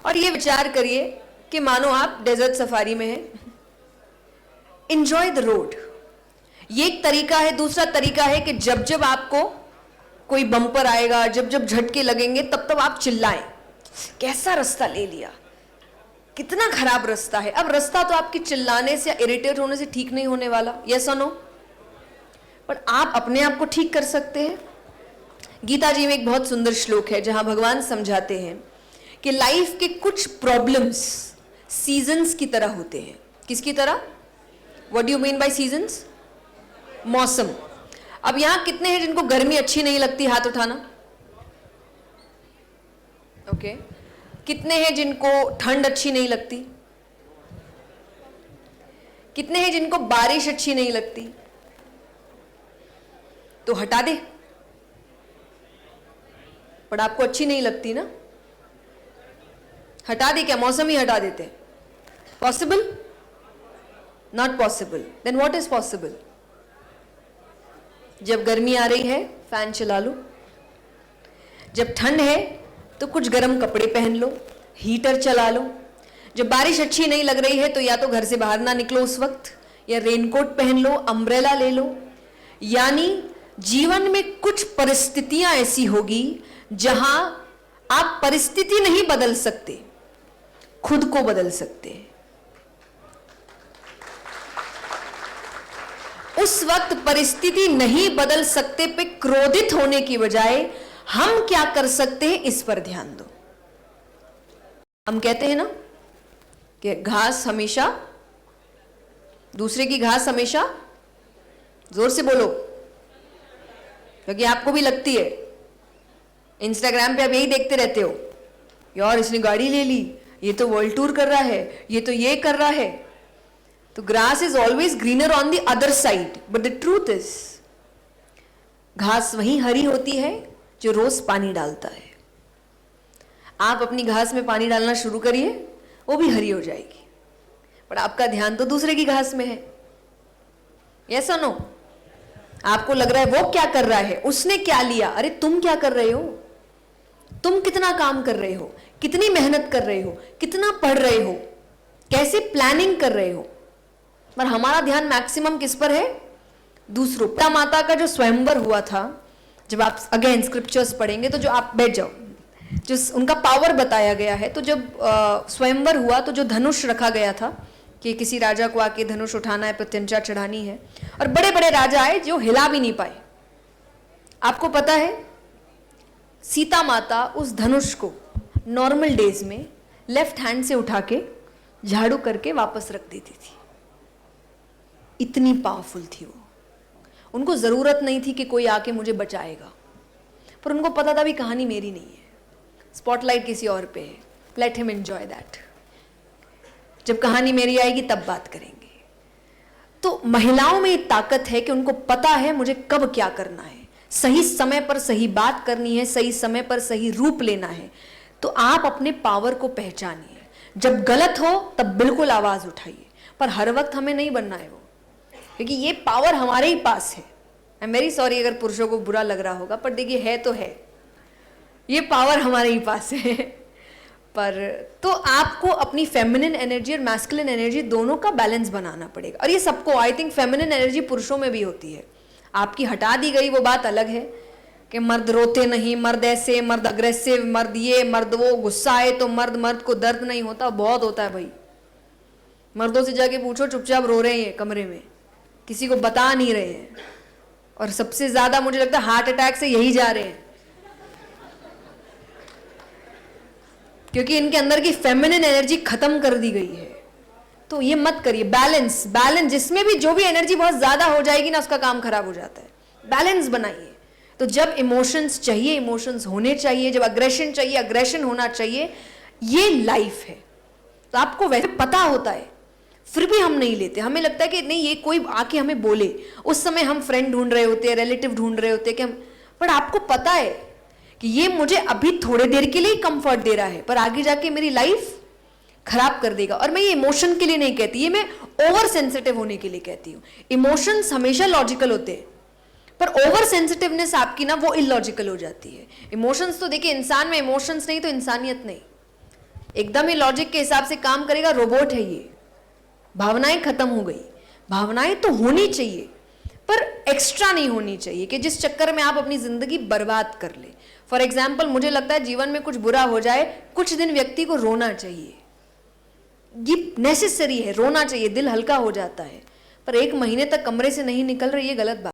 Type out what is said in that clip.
और ये विचार करिए कि मानो आप डेजर्ट सफारी में हैं, एंजॉय द रोड। ये एक तरीका है। दूसरा तरीका है कि जब जब आपको कोई बम्पर आएगा, जब जब झटके लगेंगे, तब तब आप चिल्लाएं, कैसा रास्ता ले लिया, कितना खराब रास्ता है। अब रास्ता तो आपके चिल्लाने से या इरिटेट होने से ठीक नहीं होने वाला, यस और नो? पर आप अपने आप को ठीक कर सकते हैं। गीता जी में एक बहुत सुंदर श्लोक है जहां भगवान समझाते हैं कि लाइफ के कुछ प्रॉब्लम्स सीजन्स की तरह होते हैं। किसकी तरह? What do you mean by seasons? मौसम। अब यहां कितने हैं जिनको गर्मी अच्छी नहीं लगती? हाथ उठाना। ओके। कितने हैं जिनको ठंड अच्छी नहीं लगती? कितने हैं जिनको बारिश अच्छी नहीं लगती? तो हटा दे। पर आपको अच्छी नहीं लगती ना, हटा दे क्या? मौसम ही हटा देते? Possible? Not possible. Then what is possible? जब गर्मी आ रही है फैन चला लो, जब ठंड है तो कुछ गर्म कपड़े पहन लो, हीटर चला लो। जब बारिश अच्छी नहीं लग रही है तो या तो घर से बाहर ना निकलो उस वक्त, या रेनकोट पहन लो, अम्ब्रेला ले लो। यानी जीवन में कुछ परिस्थितियां ऐसी होगी जहां आप परिस्थिति नहीं बदल सकते, खुद को बदल सकते हैं। उस वक्त परिस्थिति नहीं बदल सकते पे क्रोधित होने की बजाय हम क्या कर सकते हैं, इस पर ध्यान दो। हम कहते हैं ना कि घास हमेशा, दूसरे की घास हमेशा, जोर से बोलो क्योंकि आपको भी लगती है। इंस्टाग्राम पे आप यही देखते रहते हो, यार इसने गाड़ी ले ली, ये तो वर्ल्ड टूर कर रहा है, ये तो ये कर रहा है। तो grass is always greener on the other side, but the truth is घास वही हरी होती है जो रोज पानी डालता है। आप अपनी घास में पानी डालना शुरू करिए, वो भी हरी हो जाएगी, पर आपका ध्यान तो दूसरे की घास में है। यस और नो? आपको लग रहा है वो क्या कर रहा है, उसने क्या लिया। अरे तुम क्या कर रहे हो? तुम कितना काम कर रहे हो, कितनी मेहनत कर रहे हो, कितना पढ़ रहे हो, कैसे प्लानिंग कर रहे हो। पर हमारा ध्यान मैक्सिमम किस पर है? दूसरों। पिता माता का जो स्वयंवर हुआ था, जब आप अगेन स्क्रिप्चर्स पढ़ेंगे तो जो आप बैठ जाओ, जो उनका पावर बताया गया है। तो जब स्वयंवर हुआ तो जो धनुष रखा गया था कि किसी राजा को आके धनुष उठाना है, प्रत्यंचा चढ़ानी है, और बड़े बड़े राजा आए जो हिला भी नहीं पाए। आपको पता है सीता माता उस धनुष को नॉर्मल डेज में लेफ्ट हैंड से उठा के झाड़ू करके वापस रख देती थी। इतनी पावरफुल थी वो। उनको जरूरत नहीं थी कि कोई आके मुझे बचाएगा, पर उनको पता था भी कहानी मेरी नहीं है, स्पॉटलाइट किसी और पे है, लेट हिम एंजॉय दैट। जब कहानी मेरी आएगी तब बात करेंगे। तो महिलाओं में ताकत है कि उनको पता है मुझे कब क्या करना है, सही समय पर सही बात करनी है, सही समय पर सही रूप लेना है। तो आप अपने पावर को पहचानिए। जब गलत हो तब बिल्कुल आवाज उठाइए, पर हर वक्त हमें नहीं बनना है वो, क्योंकि ये पावर हमारे ही पास है। आई एम वेरी सॉरी अगर पुरुषों को बुरा लग रहा होगा, पर देखिए है तो है, ये पावर हमारे ही पास है। पर तो आपको अपनी फेमिनिन एनर्जी और मैस्कुलिन एनर्जी दोनों का बैलेंस बनाना पड़ेगा। और ये सबको, आई थिंक फेमिनिन एनर्जी पुरुषों में भी होती है। आपकी हटा दी गई वो बात अलग है कि मर्द रोते नहीं, मर्द ऐसे, मर्द अग्रेसिव, मर्द ये, मर्द वो, गुस्सा आए तो मर्द को दर्द नहीं होता, बहुत होता है भाई। मर्दों से जाके पूछो, चुपचाप रो रहे हैं कमरे में, किसी को बता नहीं रहे हैं, और सबसे ज्यादा मुझे लगता है हार्ट अटैक से यही जा रहे हैं, क्योंकि इनके अंदर की फेमिनिन एनर्जी खत्म कर दी गई है। तो ये मत करिए। बैलेंस, बैलेंस, जिसमें भी जो भी एनर्जी बहुत ज्यादा हो जाएगी ना, उसका काम खराब हो जाता है। बैलेंस बनाइए। तो जब इमोशंस चाहिए, इमोशंस होने चाहिए, जब अग्रेशन चाहिए, अग्रेशन होना चाहिए। ये लाइफ है। तो आपको वैसे पता होता है, फिर भी हम नहीं लेते। हमें लगता है कि नहीं, ये कोई आके हमें बोले। उस समय हम फ्रेंड ढूंढ रहे होते हैं, रिलेटिव ढूंढ रहे होते हैं कि हम, पर आपको पता है कि ये मुझे अभी थोड़े देर के लिए कंफर्ट दे रहा है, पर आगे जाके मेरी लाइफ खराब कर देगा। और मैं ये इमोशन के लिए नहीं कहती, ये मैं ओवर सेंसिटिव होने के लिए कहती हूँ। इमोशंस हमेशा लॉजिकल होते हैं, पर ओवर सेंसिटिवनेस आपकी ना वो इलॉजिकल हो जाती है। इमोशंस तो देखिए, इंसान में इमोशंस नहीं तो इंसानियत नहीं। एकदम ही लॉजिक के हिसाब से काम करेगा, रोबोट है ये। भावनाएं खत्म हो गई। भावनाएं तो होनी चाहिए पर एक्स्ट्रा नहीं होनी चाहिए कि जिस चक्कर में आप अपनी जिंदगी बर्बाद कर ले। फॉर एग्जाम्पल, मुझे लगता है जीवन में कुछ बुरा हो जाए, कुछ दिन व्यक्ति को रोना चाहिए, ये नेसेसरी है, रोना चाहिए, दिल हल्का हो जाता है। पर 1 महीने तक कमरे से नहीं निकल रही, ये गलत बात।